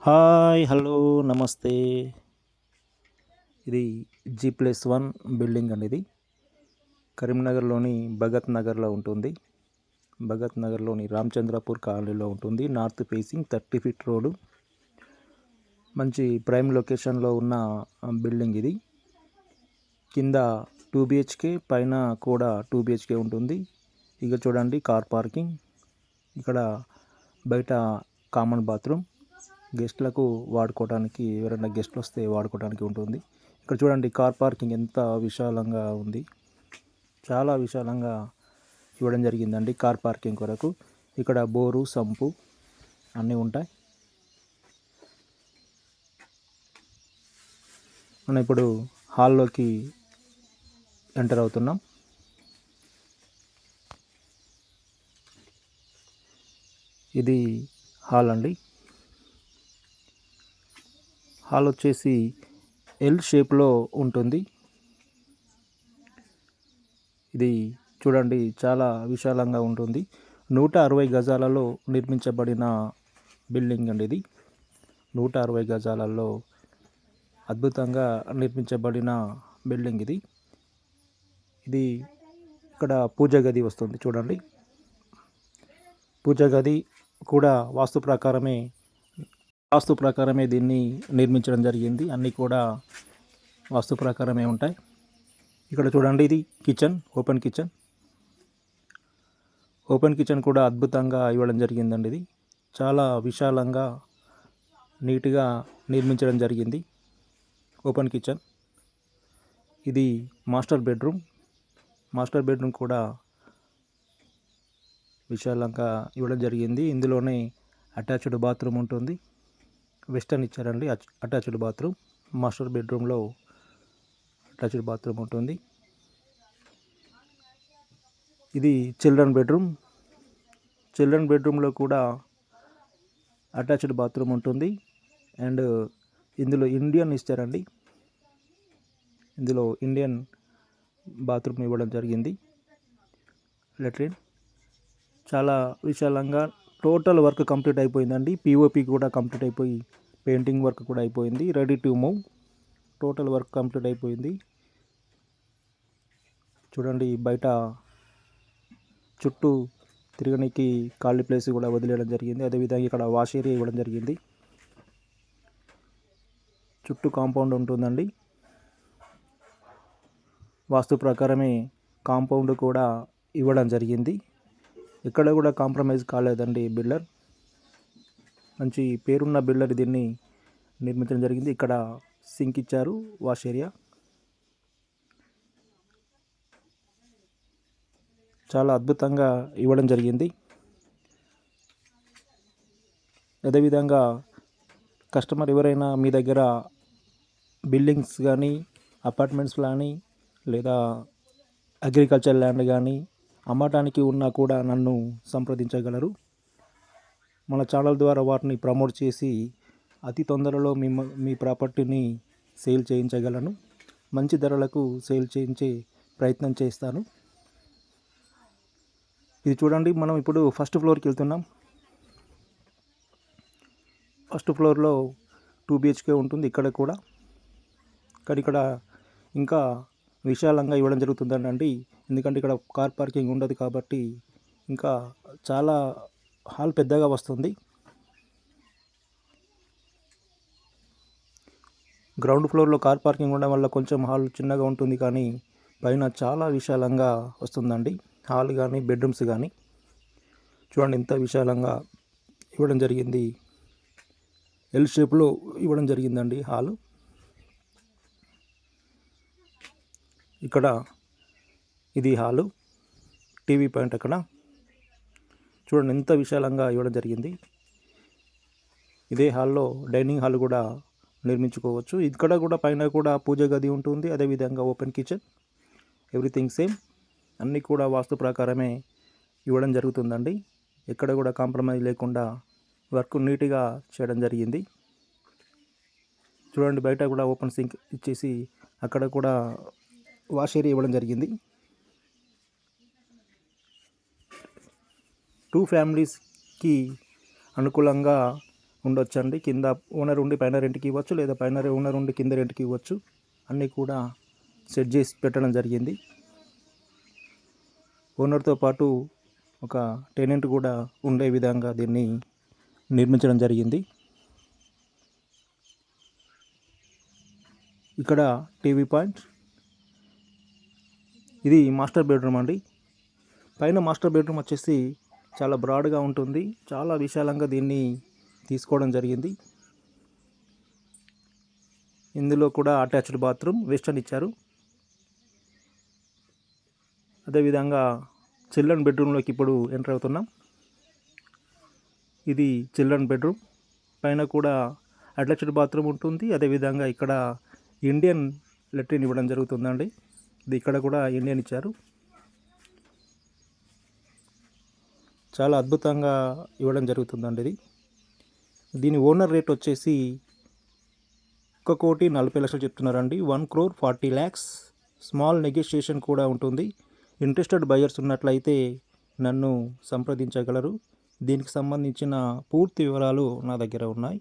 Hi hello నమస్తే. ఇది G+1 building అండి. ఇది కరీంనగర్లోని భగత్ నగర్లో ఉంటుంది. భగత్ నగర్లోని రామచంద్రపూర్ కాలనీలో ఉంటుంది. North facing 30 feet road. మంచి ప్రైమ్ లొకేషన్లో ఉన్న బిల్డింగ్ ఇది. కింద 2 BHK, పైన కూడా 2 BHK ఉంటుంది. ఇక చూడండి, కార్ పార్కింగ్. ఇక్కడ బయట కామన్ బాత్రూమ్, గెస్ట్లకు వాడుకోవడానికి, ఎవరైనా గెస్ట్లు వస్తే వాడుకోవడానికి ఉంటుంది. ఇక్కడ చూడండి, కార్ పార్కింగ్ ఎంత విశాలంగా ఉంది. చాలా విశాలంగా ఇవ్వడం జరిగిందండి కార్ పార్కింగ్ కొరకు. ఇక్కడ బోరు, సంపు అన్నీ ఉంటాయి. మనం ఇప్పుడు హాల్లోకి ఎంటర్ అవుతున్నాం. ఇది హాల్ అండి. హాల్ వచ్చేసి ఎల్ షేప్లో ఉంటుంది. ఇది చూడండి, చాలా విశాలంగా ఉంటుంది. 160 గజాలలో నిర్మించబడిన బిల్డింగ్ అండి ఇది. 160 గజాలలో అద్భుతంగా నిర్మించబడిన బిల్డింగ్ ఇది. ఇది ఇక్కడ పూజ గది వస్తుంది చూడండి. పూజ గది కూడా వాస్తు ప్రకారమే దీన్ని నిర్మించడం జరిగింది. అన్నీ కూడా వాస్తు ప్రకారమే ఉంటాయి. ఇక్కడ చూడండి, ఇది కిచెన్, ఓపెన్ కిచెన్ కూడా అద్భుతంగా ఇవ్వడం జరిగిందండి. ఇది చాలా విశాలంగా నీట్గా నిర్మించడం జరిగింది. Open kitchen. ఇది మాస్టర్ బెడ్రూమ్ కూడా విశాలంగా ఇవ్వడం జరిగింది. ఇందులోనే అటాచ్డ్ బాత్రూమ్ ఉంటుంది. వెస్టర్న్ ఇచ్చారండి అటాచ్డ్ బాత్రూమ్. మాస్టర్ బెడ్రూమ్లో అటాచ్డ్ బాత్రూమ్ ఉంటుంది. ఇది చిల్డ్రన్ బెడ్రూమ్లో కూడా అటాచ్డ్ బాత్రూమ్ ఉంటుంది. అండ్ ఇందులో ఇండియన్ ఇచ్చారండి. ఇందులో ఇండియన్ బాత్రూమ్ ఇవ్వడం జరిగింది. లెట్రిన్ చాలా విశాలంగా. టోటల్ వర్క్ కంప్లీట్ అయిపోయిందండి. పిఓపి కూడా కంప్లీట్ అయిపోయి, పెయింటింగ్ వర్క్ కూడా అయిపోయింది. Ready to move. Total work complete అయిపోయింది. చూడండి, బయట చుట్టూ తిరగడానికి ఖాళీ ప్లేస్ కూడా వదిలేయడం జరిగింది. అదేవిధంగా ఇక్కడ వాష్ ఏరియా ఇవ్వడం జరిగింది. చుట్టూ కాంపౌండ్ ఉంటుందండి. వాస్తు ప్రకారమే కాంపౌండ్ కూడా ఇవ్వడం జరిగింది. ఎక్కడ కూడా కాంప్రమైజ్ కాలేదండి బిల్డర్. మంచి పేరున్న బిల్డర్ దీన్ని నిర్మించడం జరిగింది. ఇక్కడ సింక్ ఇచ్చారు, వాష్ ఏరియా. చాలా అద్భుతంగా ఇవ్వడం జరిగింది. అదేవిధంగా కస్టమర్ ఎవరైనా మీ దగ్గర బిల్డింగ్స్ కానీ, అపార్ట్మెంట్స్ కానీ, లేదా అగ్రికల్చర్ ల్యాండ్ కానీ అమ్మటానికి ఉన్నా కూడా నన్ను సంప్రదించగలరు. మన ఛానల్ ద్వారా వాటిని ప్రమోట్ చేసి అతి తొందరలో మీ ప్రాపర్టీని సేల్ చేయించగలను. మంచి ధరలకు సేల్ చేయించే ప్రయత్నం చేస్తాను. ఇది చూడండి, మనం ఇప్పుడు ఫస్ట్ ఫ్లోర్కి వెళ్తున్నాం. ఫస్ట్ ఫ్లోర్లో 2 BHK ఉంటుంది. ఇక్కడ కూడా ఇక్కడ ఇంకా విశాలంగా ఇవ్వడం జరుగుతుందండి. ఎందుకంటే ఇక్కడ కార్ పార్కింగ్ ఉండదు కాబట్టి ఇంకా చాలా హాల్ పెద్దగా వస్తుంది. గ్రౌండ్ ఫ్లోర్లో కార్ పార్కింగ్ ఉండడం వల్ల కొంచెం హాల్ చిన్నగా ఉంటుంది, కానీ పైన చాలా విశాలంగా వస్తుందండి హాల్ కానీ, బెడ్రూమ్స్ కానీ. చూడండి, ఎంత విశాలంగా ఇవ్వడం జరిగింది. ఎల్ షేప్లో ఇవ్వడం జరిగిందండి హాలు. ఇక్కడ ఇది హాలు, టీవీ పాయింట్ అక్కడ. చూడండి, ఎంత విశాలంగా ఇవ్వడం జరిగింది. ఇదే హాల్లో డైనింగ్ హాల్ కూడా నిర్మించుకోవచ్చు. ఇక్కడ కూడా పైన కూడా పూజ గది ఉంటుంది. అదేవిధంగా ఓపెన్ కిచెన్, ఎవ్రీథింగ్ సేమ్. అన్నీ కూడా వాస్తు ప్రకారమే ఇవ్వడం జరుగుతుందండి. ఎక్కడ కూడా కాంప్రమైజ్ లేకుండా వర్క్ నీట్గా చేయడం జరిగింది. చూడండి, బయట కూడా ఓపెన్ సింక్ ఇచ్చేసి అక్కడ కూడా వాష్ ఏరియా ఇవ్వడం జరిగింది. 2 ఫ్యామిలీస్కి అనుకూలంగా ఉండొచ్చండి. కింద ఓనర్ ఉండి పైన రెంట్కి ఇవ్వచ్చు, లేదా పైన ఓనర్ ఉండి కింద రెంట్కి ఇవ్వచ్చు. అన్నీ కూడా సెట్ చేసి పెట్టడం జరిగింది. ఓనర్తో పాటు ఒక టెనెంట్ కూడా ఉండే విధంగా దీన్ని నిర్మించడం జరిగింది. ఇక్కడ టీవీ పాయింట్. ఇది మాస్టర్ బెడ్రూమ్ అండి. పైన మాస్టర్ బెడ్రూమ్ వచ్చేసి చాలా బ్రాడ్గా ఉంటుంది. చాలా విశాలంగా దీన్ని తీసుకోవడం జరిగింది. ఇందులో కూడా అటాచ్డ్ బాత్రూమ్ వెస్టర్న్ ఇచ్చారు. అదేవిధంగా చిల్డ్రన్ బెడ్రూమ్లోకి ఇప్పుడు ఎంటర్ అవుతున్నాం. ఇది చిల్డ్రన్ బెడ్రూమ్. పైన కూడా అటాచ్డ్ బాత్రూమ్ ఉంటుంది. అదేవిధంగా ఇక్కడ ఇండియన్ లెట్రిన్ ఇవ్వడం జరుగుతుందండి. ఇది ఇక్కడ కూడా ఇండియన్ ఇచ్చారు. చాలా అద్భుతంగా ఇవ్వడం జరుగుతుందండి ఇది. దీని ఓనర్ రేట్ వచ్చేసి 1,40,00,000 చెప్తున్నారండి. 1,40,00,000. స్మాల్ నెగోషియేషన్ కూడా ఉంటుంది. ఇంట్రెస్టెడ్ బయర్స్ ఉన్నట్లయితే నన్ను సంప్రదించగలరు. దీనికి సంబంధించిన పూర్తి వివరాలు నా దగ్గర ఉన్నాయి.